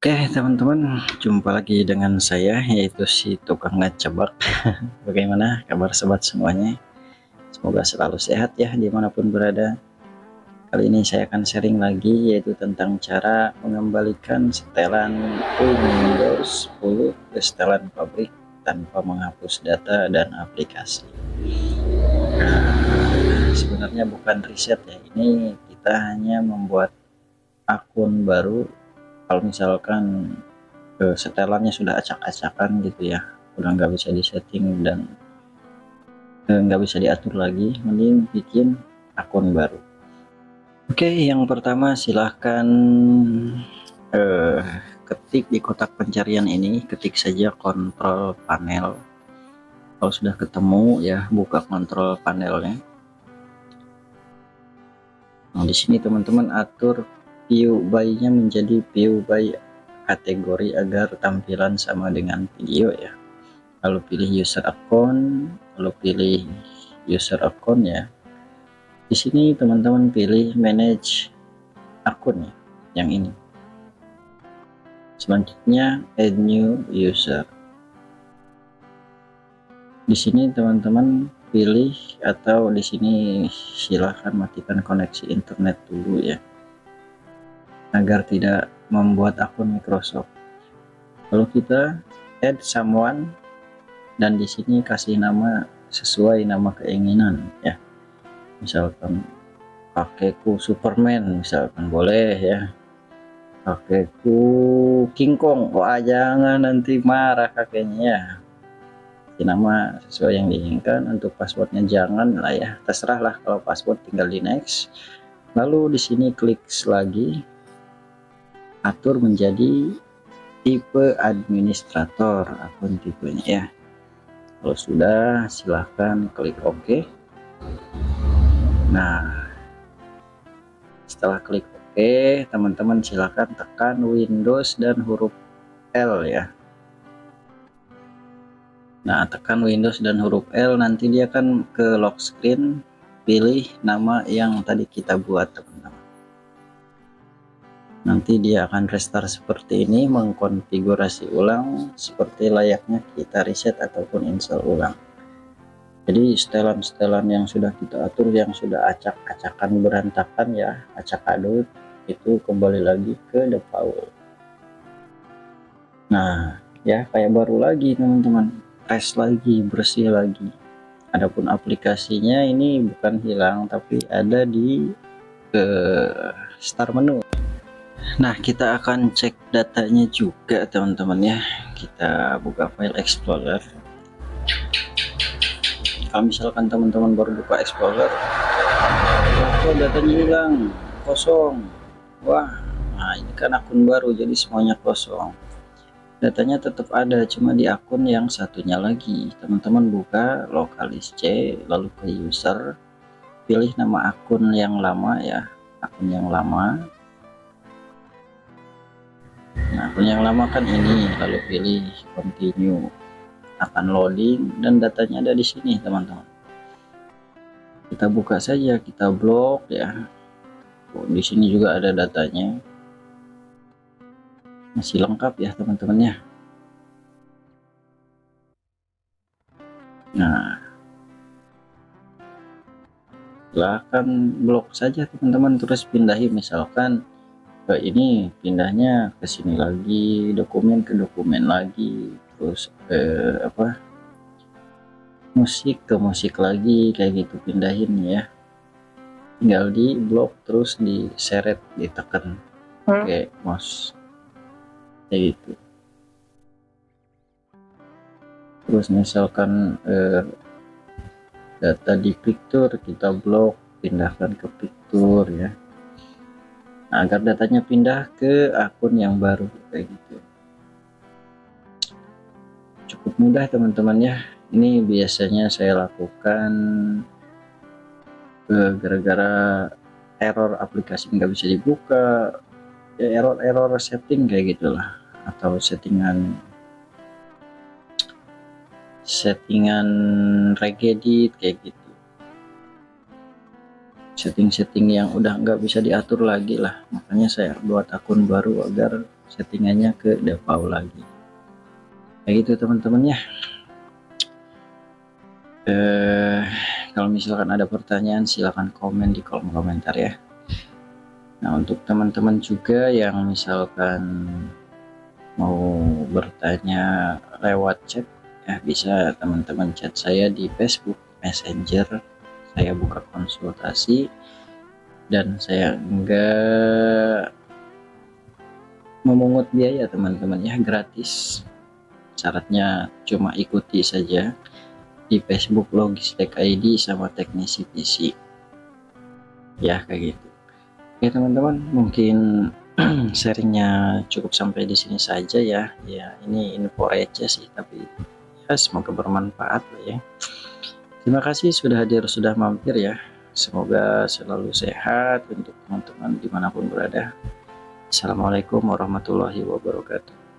Oke teman-teman, jumpa lagi dengan saya yaitu si tukang ngecebak. Bagaimana kabar sobat semuanya? Semoga selalu sehat ya dimanapun berada. Kali ini saya akan sharing lagi yaitu tentang cara mengembalikan setelan Windows 10 ke setelan pabrik tanpa menghapus data dan aplikasi. Sebenarnya bukan riset ya, ini kita hanya membuat akun baru. Kalau misalkan setelannya sudah acak-acakan gitu ya, udah nggak bisa disetting dan nggak bisa diatur lagi, mending bikin akun baru. Oke, yang pertama silahkan ketik di kotak pencarian ini, ketik saja kontrol panel. Kalau sudah ketemu ya, buka kontrol panelnya. Nah, di sini teman-teman atur view by-nya menjadi view by kategori agar tampilan sama dengan video ya. Lalu pilih user account, lalu pilih user account ya. Di sini teman-teman pilih manage akun ya, yang ini. Selanjutnya add new user. Di sini teman-teman pilih atau di sini silahkan matikan koneksi internet dulu ya, agar tidak membuat akun Microsoft. Lalu kita add someone dan di sini kasih nama sesuai nama keinginan ya. Misalkan kakekku Superman misalkan boleh ya, kakekku King Kong. Wah jangan, nanti marah kakeknya ya. Nama sesuai yang diinginkan. Untuk passwordnya jangan lah ya, terserah lah. Kalau password tinggal di next. Lalu di sini klik lagi, atur menjadi tipe administrator akun tipenya ya. Kalau sudah silahkan klik OK. Nah, setelah klik OK, teman-teman silahkan tekan Windows dan huruf L ya. Nah, tekan Windows dan huruf L, nanti dia akan ke lock screen. Pilih nama yang tadi kita buat teman-teman. Nanti dia akan restart seperti ini, mengkonfigurasi ulang seperti layaknya kita reset ataupun install ulang. Jadi setelan-setelan yang sudah kita atur, yang sudah acak-acakan berantakan ya, acak adut, itu kembali lagi ke default. Nah ya, kayak baru lagi teman-teman, fresh lagi, bersih lagi. Adapun aplikasinya ini bukan hilang tapi ada di start menu. Nah, kita akan cek datanya juga teman-teman ya. Kita buka file explorer. Kalau misalkan teman-teman baru buka explorer, kok datanya hilang, kosong. Wah, nah ini kan akun baru jadi semuanya kosong. Datanya tetap ada, cuma di akun yang satunya lagi. Teman-teman buka lokalis C, lalu ke user, pilih nama akun yang lama ya, akun yang lama. Nah, akun yang lama kan ini, lalu pilih continue. Akan loading dan datanya ada di sini teman-teman. Kita buka saja, kita blok ya. Oh, di sini juga ada datanya, masih lengkap ya teman-teman ya. Nah, silahkan blok saja teman-teman, terus pindahin misalkan ke ini, pindahnya ke sini lagi, dokumen ke dokumen lagi, terus musik ke musik lagi, kayak gitu pindahin ya. Tinggal di blok terus diseret, ditekan pakai mouse kayak gitu. Terus misalkan data di picture kita blok, pindahkan ke picture ya. Nah, agar datanya pindah ke akun yang baru kayak gitu. Cukup mudah teman-teman ya. Ini biasanya saya lakukan gara-gara error aplikasi nggak bisa dibuka ya, error setting kayak gitulah, atau settingan regedit kayak gitu, setting yang udah nggak bisa diatur lagi lah. Makanya saya buat akun baru agar settingannya ke default lagi. Kayak gitu teman-teman ya. Kalau misalkan ada pertanyaan silahkan komen di kolom komentar ya. Nah, untuk teman-teman juga yang misalkan mau bertanya lewat chat ya, bisa teman-teman chat saya di Facebook Messenger. Saya buka konsultasi dan saya enggak memungut biaya teman-teman ya, gratis. Syaratnya cuma ikuti saja di Facebook Logistek ID sama Teknisi PC ya, kayak gitu. Oke teman-teman, mungkin sharingnya cukup sampai di sini saja ya. Ya, ini info receh sih, tapi ya semoga bermanfaat lah ya. Terima kasih sudah hadir, sudah mampir ya. Semoga selalu sehat untuk teman-teman dimanapun berada. Assalamualaikum warahmatullahi wabarakatuh.